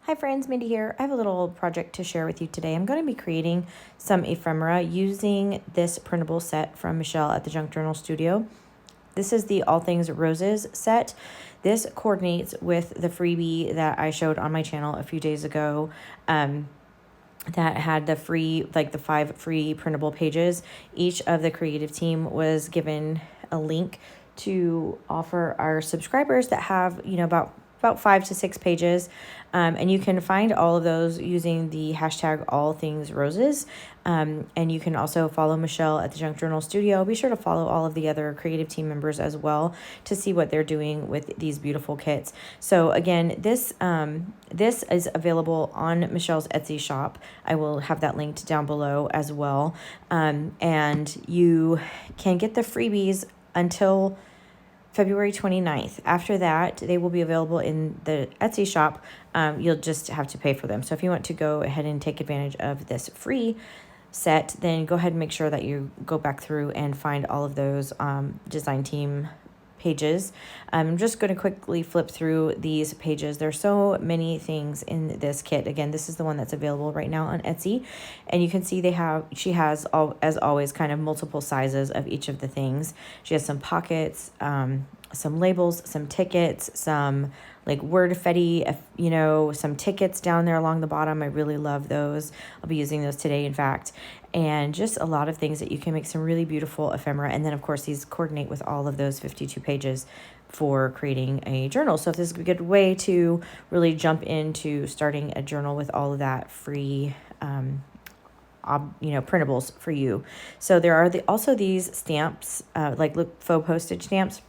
Hi friends, Mindy here. I have a little project to share with you today. I'm going to be creating some ephemera using this printable set from Michelle at the Junk Journal Studio. This is the All Things Roses set. This coordinates with the freebie that I showed on my channel a few days ago. That had the the 5 free printable pages. Each of the creative team was given a link to offer our subscribers that have, about 5 to 6 pages. And you can find all of those using the hashtag all things roses. And you can also follow Michelle at the Junk Journal Studio. Be sure to follow all of the other creative team members as well to see what they're doing with these beautiful kits. So again, this is available on Michelle's Etsy shop. I will have that linked down below as well. And you can get the freebies until February 29th. After that, they will be available in the Etsy shop. You'll just have to pay for them. So if you want to go ahead and take advantage of this free set, then go ahead and make sure that you go back through and find all of those design team pages. I'm just going to quickly flip through these pages. There's so many things in this kit. Again, this is the one that's available right now on Etsy, and you can see she has as always kind of multiple sizes of each of the things. She has some pockets, some labels, some tickets, some like wordfetti, some tickets down there along the bottom. I really love those. I'll be using those today, in fact, and just a lot of things that you can make some really beautiful ephemera. And then of course these coordinate with all of those 52 pages for creating a journal. So if this is a good way to really jump into starting a journal with all of that free printables for you. So there are also these stamps, faux postage stamps.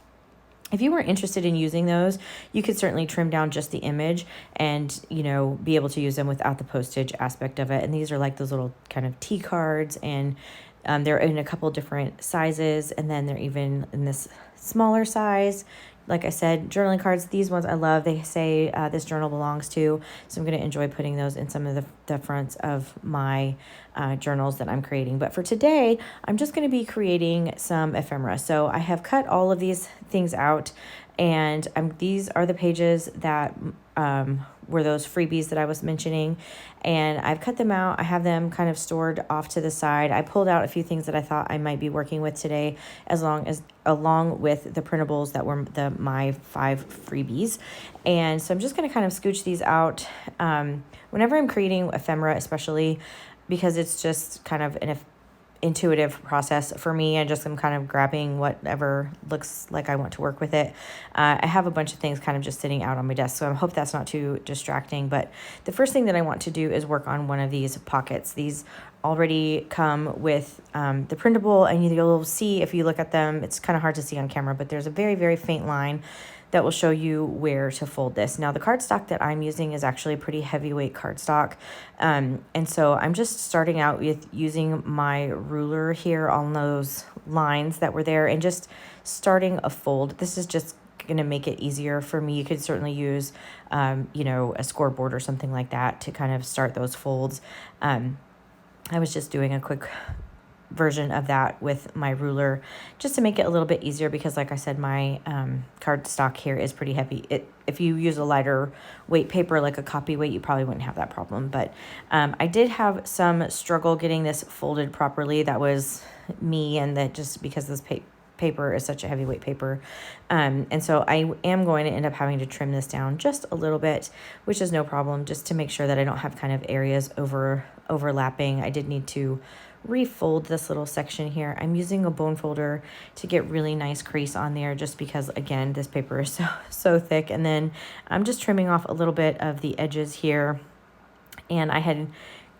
If you were interested in using those, you could certainly trim down just the image and, be able to use them without the postage aspect of it. And these are like those little kind of T cards, and they're in a couple different sizes, and then they're even in this smaller size. Like I said, journaling cards, these ones I love. They say this journal belongs to, so I'm going to enjoy putting those in some of the fronts of my journals that I'm creating. But for today, I'm just going to be creating some ephemera. So I have cut all of these things out, and these are the pages that were those freebies that I was mentioning, and I've cut them out. I have them kind of stored off to the side. I pulled out a few things that I thought I might be working with today, along with the printables that were my 5 freebies. And so I'm just going to kind of scooch these out. Whenever I'm creating ephemera, especially because it's just kind of an intuitive process for me, I just am kind of grabbing whatever looks like I want to work with it. I have a bunch of things kind of just sitting out on my desk, so I hope that's not too distracting. But the first thing that I want to do is work on one of these pockets. These already come with the printable, and you'll see if you look at them, it's kind of hard to see on camera, but there's a very, very faint line that will show you where to fold this. Now, the cardstock that I'm using is actually a pretty heavyweight cardstock. And so I'm just starting out with using my ruler here on those lines that were there and just starting a fold. This is just going to make it easier for me. You could certainly use, a scoreboard or something like that to kind of start those folds. I was just doing a quick version of that with my ruler just to make it a little bit easier, because like I said, my cardstock here is pretty heavy. If you use a lighter weight paper like a copy weight, you probably wouldn't have that problem, but I did have some struggle getting this folded properly. That was me, and that just because this paper is such a heavyweight paper. And so I am going to end up having to trim this down just a little bit, which is no problem, just to make sure that I don't have kind of areas overlapping. I did need to refold this little section here. I'm using a bone folder to get really nice crease on there, just because again, this paper is so thick. And then I'm just trimming off a little bit of the edges here, and I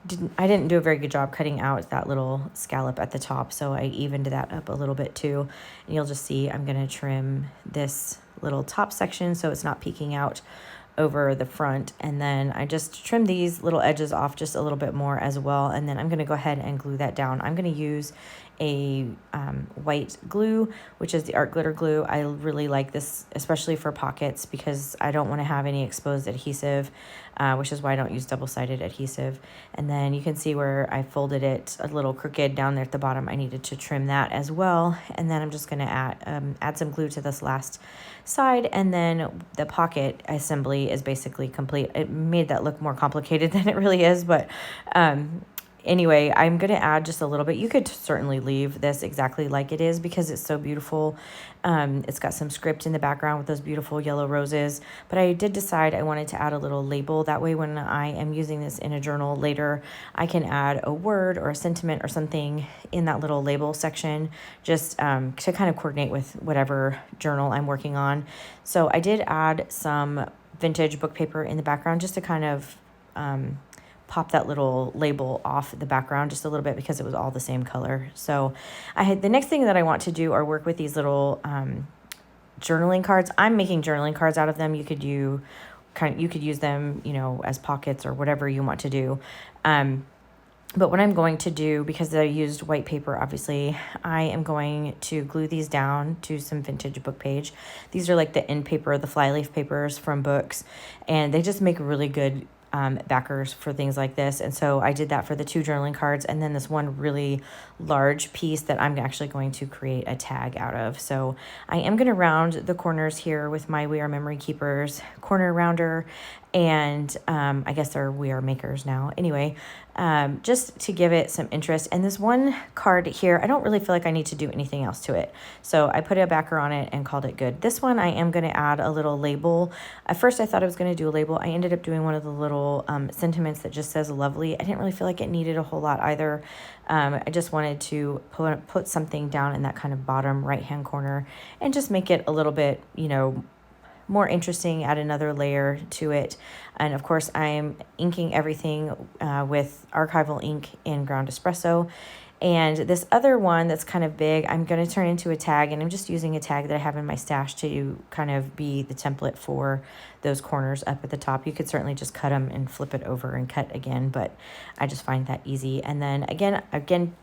didn't do a very good job cutting out that little scallop at the top, so I evened that up a little bit too. And you'll just see I'm going to trim this little top section so it's not peeking out over the front, and then I just trim these little edges off just a little bit more as well. And then I'm going to go ahead and glue that down. I'm going to use a white glue, which is the art glitter glue. I really like this, especially for pockets, because I don't want to have any exposed adhesive, which is why I don't use double-sided adhesive. And then you can see where I folded it a little crooked down there at the bottom. I needed to trim that as well. And then I'm just going to add some glue to this last side, and then the pocket assembly is basically complete. It made that look more complicated than it really is, but anyway, I'm going to add just a little bit. You could certainly leave this exactly like it is because it's so beautiful. It's got some script in the background with those beautiful yellow roses, but I did decide I wanted to add a little label. That way when I am using this in a journal later, I can add a word or a sentiment or something in that little label section, just to kind of coordinate with whatever journal I'm working on. So I did add some vintage book paper in the background just to kind of pop that little label off the background just a little bit because it was all the same color. So I had the next thing that I want to do are work with these little journaling cards. I'm making journaling cards out of them. You could use them, as pockets or whatever you want to do. But what I'm going to do, because I used white paper, obviously, I am going to glue these down to some vintage book page. These are like the end paper, the flyleaf papers from books, and they just make really good backers for things like this. And so I did that for the 2 journaling cards, and then this one really large piece that I'm actually going to create a tag out of. So I am going to round the corners here with my We Are Memory Keepers corner rounder, and I guess they're We Are Makers now. Anyway, just to give it some interest. And this one card here, I don't really feel like I need to do anything else to it. So I put a backer on it and called it good. This one, I am going to add a little label. At first, I thought I was going to do a label. I ended up doing one of the little sentiments that just says lovely. I didn't really feel like it needed a whole lot either. I just wanted to put something down in that kind of bottom right-hand corner and just make it a little bit, more interesting, add another layer to it. And of course, I'm inking everything with archival ink in ground espresso. And this other one that's kind of big, I'm going to turn into a tag, and I'm just using a tag that I have in my stash to kind of be the template for those corners up at the top. You could certainly just cut them and flip it over and cut again, but I just find that easy. And then again,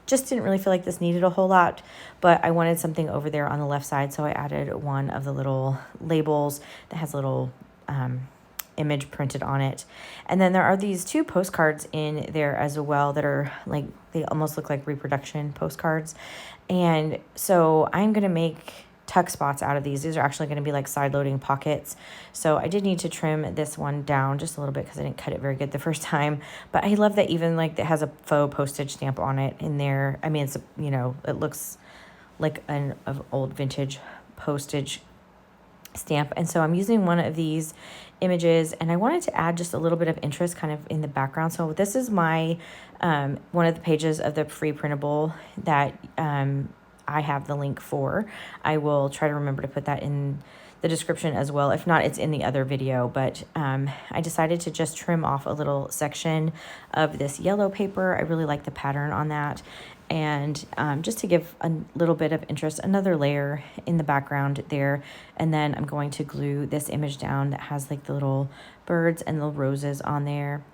just didn't really feel like this needed a whole lot, but I wanted something over there on the left side, so I added one of the little labels that has a little image printed on it. And then there are these 2 postcards in there as well that are like, they almost look like reproduction postcards. And so I'm going to make tuck spots out of these. These are actually going to be like side loading pockets. So I did need to trim this one down just a little bit because I didn't cut it very good the first time. But I love that even like it has a faux postage stamp on it in there. I mean, it's, it looks like an old vintage postage stamp. And so I'm using one of these images, and I wanted to add just a little bit of interest kind of in the background. So this is my one of the pages of the free printable that I have the link for. I will try to remember to put that in the description as well. If not, it's in the other video, but I decided to just trim off a little section of this yellow paper. I really like the pattern on that. And just to give a little bit of interest, another layer in the background there. And then I'm going to glue this image down that has like the little birds and the roses on there.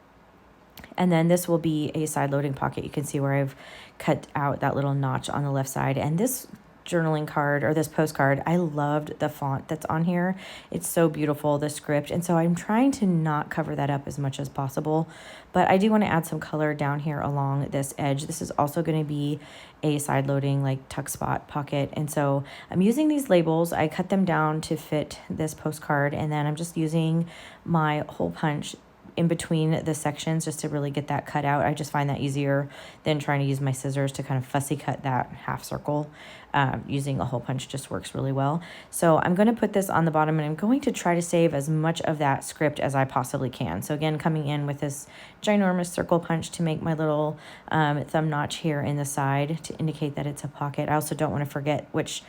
And then this will be a side loading pocket. You can see where I've cut out that little notch on the left side. And this journaling card, or this postcard, I loved the font that's on here. It's so beautiful, the script. And so I'm trying to not cover that up as much as possible, but I do want to add some color down here along this edge. This is also going to be a side loading like tuck spot pocket. And so I'm using these labels. I cut them down to fit this postcard, and then I'm just using my hole punch in between the sections just to really get that cut out. I just find that easier than trying to use my scissors to kind of fussy cut that half circle. Using a hole punch just works really well. So I'm going to put this on the bottom, and I'm going to try to save as much of that script as I possibly can. So again, coming in with this ginormous circle punch to make my little thumb notch here in the side to indicate that it's a pocket. I also don't want to forget which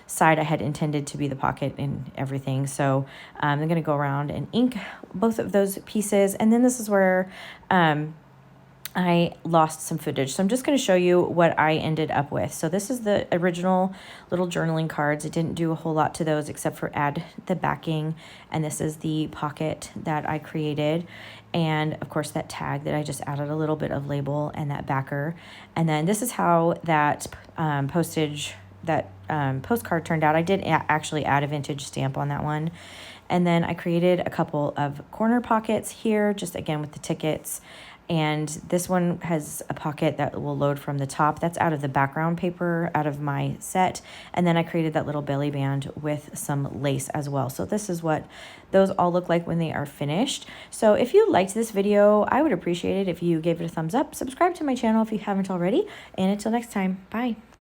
side I had intended to be the pocket and everything. So I'm going to go around and ink both of those pieces. And then this is where I lost some footage. So I'm just going to show you what I ended up with. So this is the original little journaling cards. I didn't do a whole lot to those except for add the backing. And this is the pocket that I created. And of course that tag that I just added a little bit of label and that backer. And then this is how that postcard turned out. I did actually add a vintage stamp on that one. And then I created a couple of corner pockets here, just again with the tickets. And this one has a pocket that will load from the top. That's out of the background paper out of my set. And then I created that little belly band with some lace as well. So this is what those all look like when they are finished. So if you liked this video, I would appreciate it if you gave it a thumbs up. Subscribe to my channel if you haven't already. And until next time, bye.